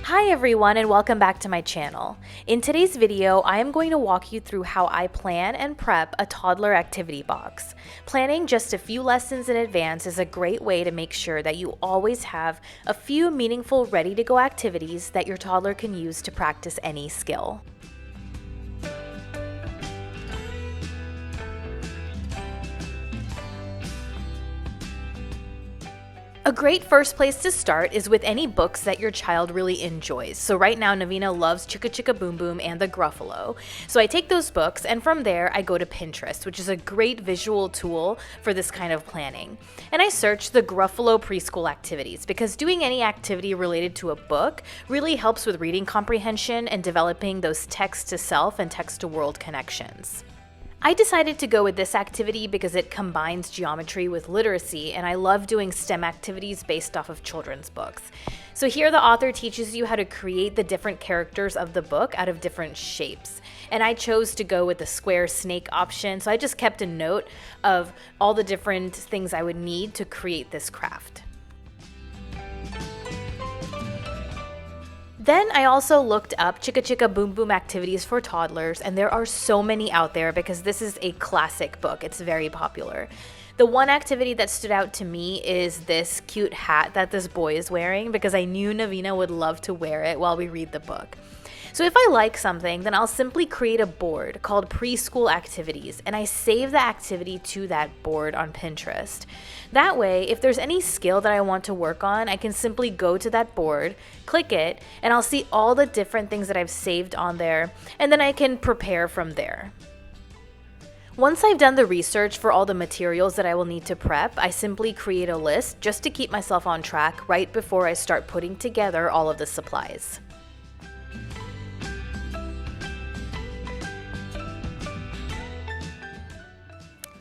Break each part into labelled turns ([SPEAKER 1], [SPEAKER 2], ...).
[SPEAKER 1] Hi everyone and welcome back to my channel. In today's video, I am going to walk you through how I plan and prep a toddler activity box. Planning just a few lessons in advance is a great way to make sure that you always have a few meaningful ready-to-go activities that your toddler can use to practice any skill. A great first place to start is with any books that your child really enjoys. So right now, Navina loves Chicka Chicka Boom Boom and the Gruffalo. So I take those books and from there I go to Pinterest, which is a great visual tool for this kind of planning. And I search the Gruffalo preschool activities because doing any activity related to a book really helps with reading comprehension and developing those text to self and text to world connections. I decided to go with this activity because it combines geometry with literacy, and I love doing STEM activities based off of children's books. So here the author teaches you how to create the different characters of the book out of different shapes. And I chose to go with the square snake option, so I just kept a note of all the different things I would need to create this craft. Then I also looked up Chicka Chicka Boom Boom activities for toddlers, and there are so many out there because this is a classic book. It's very popular. The one activity that stood out to me is this cute hat that this boy is wearing because I knew Navina would love to wear it while we read the book. So if I like something, then I'll simply create a board called Preschool Activities, and I save the activity to that board on Pinterest. That way, if there's any skill that I want to work on, I can simply go to that board, click it, and I'll see all the different things that I've saved on there, and then I can prepare from there. Once I've done the research for all the materials that I will need to prep, I simply create a list just to keep myself on track right before I start putting together all of the supplies.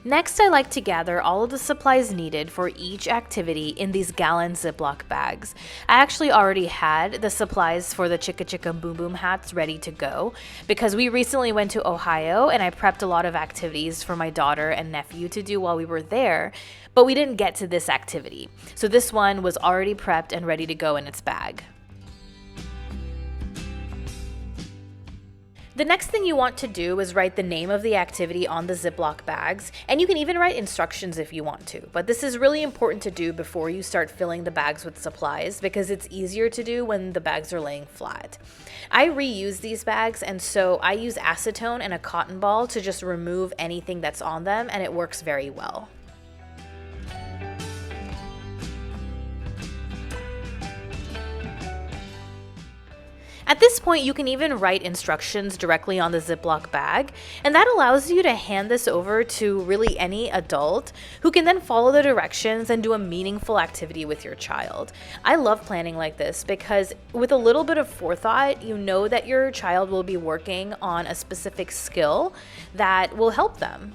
[SPEAKER 1] Next, I like to gather all of the supplies needed for each activity in these gallon Ziploc bags. I actually already had the supplies for the Chicka Chicka Boom Boom hats ready to go because we recently went to Ohio and I prepped a lot of activities for my daughter and nephew to do while we were there, but we didn't get to this activity. So this one was already prepped and ready to go in its bag. The next thing you want to do is write the name of the activity on the Ziploc bags, and you can even write instructions if you want to. But this is really important to do before you start filling the bags with supplies because it's easier to do when the bags are laying flat. I reuse these bags, and so I use acetone and a cotton ball to just remove anything that's on them, and it works very well. At this point, you can even write instructions directly on the Ziploc bag, and that allows you to hand this over to really any adult who can then follow the directions and do a meaningful activity with your child. I love planning like this because with a little bit of forethought, you know that your child will be working on a specific skill that will help them.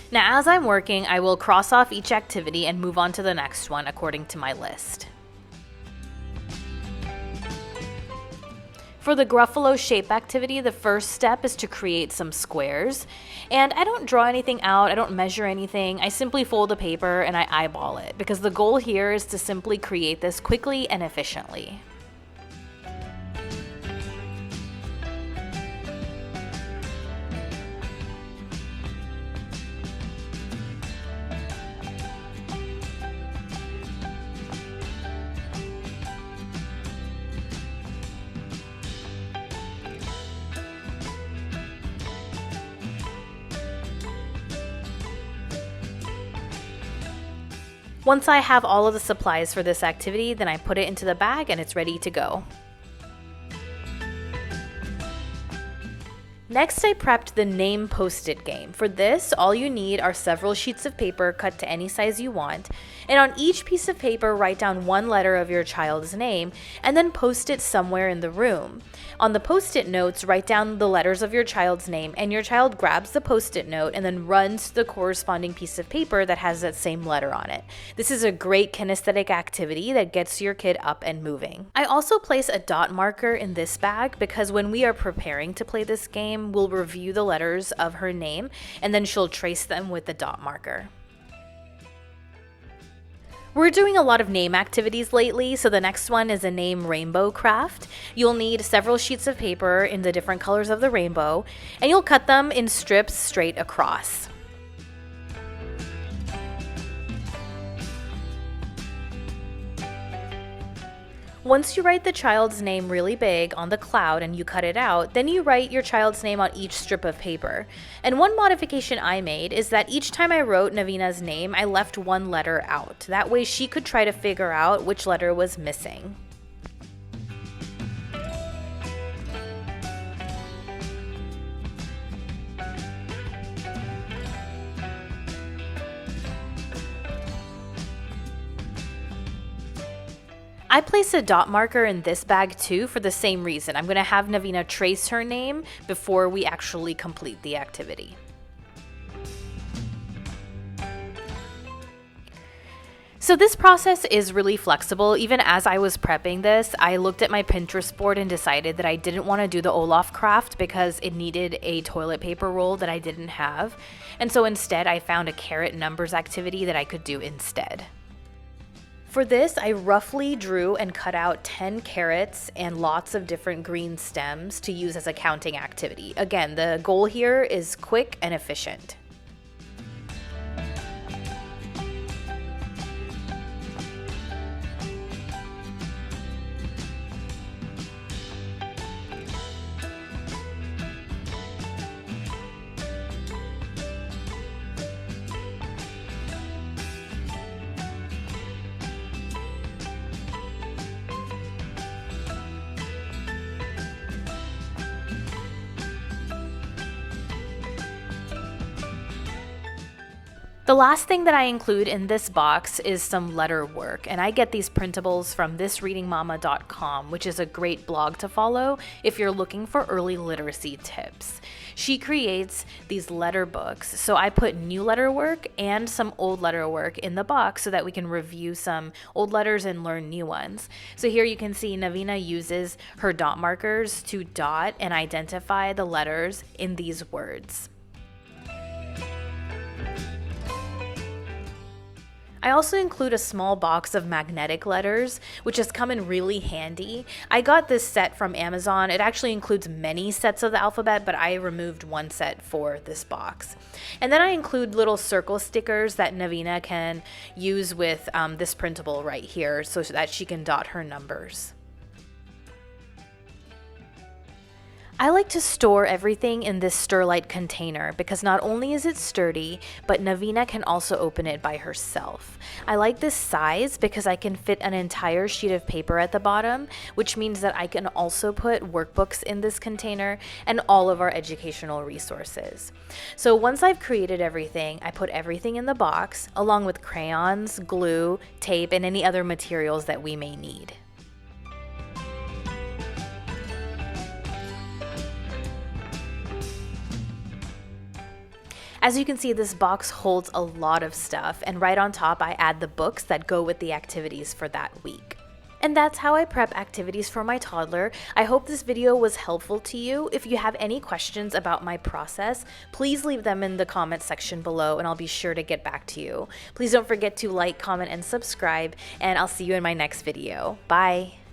[SPEAKER 1] Now, as I'm working, I will cross off each activity and move on to the next one according to my list. For the Gruffalo shape activity, the first step is to create some squares. And I don't draw anything out, I don't measure anything, I simply fold the paper and I eyeball it because the goal here is to simply create this quickly and efficiently. Once I have all of the supplies for this activity, then I put it into the bag and it's ready to go. Next, I prepped the name post-it game. For this, all you need are several sheets of paper cut to any size you want, And on each piece of paper, write down one letter of your child's name and then post it somewhere in the room. On the post-it notes, write down the letters of your child's name, and your child grabs the post-it note and then runs to the corresponding piece of paper that has that same letter on it. This is a great kinesthetic activity that gets your kid up and moving. I also place a dot marker in this bag because when we are preparing to play this game, we'll review the letters of her name and then she'll trace them with the dot marker. We're doing a lot of name activities lately, so the next one is a name rainbow craft. You'll need several sheets of paper in the different colors of the rainbow, and you'll cut them in strips straight across. Once you write the child's name really big on the cloud and you cut it out, then you write your child's name on each strip of paper. And one modification I made is that each time I wrote Navina's name, I left one letter out. That way she could try to figure out which letter was missing. I place a dot marker in this bag too for the same reason. I'm going to have Navina trace her name before we actually complete the activity. So this process is really flexible. Even as I was prepping this, I looked at my Pinterest board and decided that I didn't want to do the Olaf craft because it needed a toilet paper roll that I didn't have. And so instead I found a carrot numbers activity that I could do instead. For this, I roughly drew and cut out 10 carrots and lots of different green stems to use as a counting activity. Again, the goal here is quick and efficient. The last thing that I include in this box is some letter work, and I get these printables from thisreadingmama.com, which is a great blog to follow if you're looking for early literacy tips. She creates these letter books, so I put new letter work and some old letter work in the box so that we can review some old letters and learn new ones. So here you can see Navina uses her dot markers to dot and identify the letters in these words. I also include a small box of magnetic letters, which has come in really handy. I got this set from Amazon. It actually includes many sets of the alphabet, but I removed one set for this box. And then I include little circle stickers that Navina can use with this printable right here so that she can dot her numbers. I like to store everything in this Sterlite container because not only is it sturdy, but Navina can also open it by herself. I like this size because I can fit an entire sheet of paper at the bottom, which means that I can also put workbooks in this container and all of our educational resources. So once I've created everything, I put everything in the box along with crayons, glue, tape, and any other materials that we may need. As you can see, this box holds a lot of stuff, and right on top I add the books that go with the activities for that week. And that's how I prep activities for my toddler. I hope this video was helpful to you. If you have any questions about my process, please leave them in the comment section below and I'll be sure to get back to you. Please don't forget to like, comment, and subscribe, and I'll see you in my next video. Bye!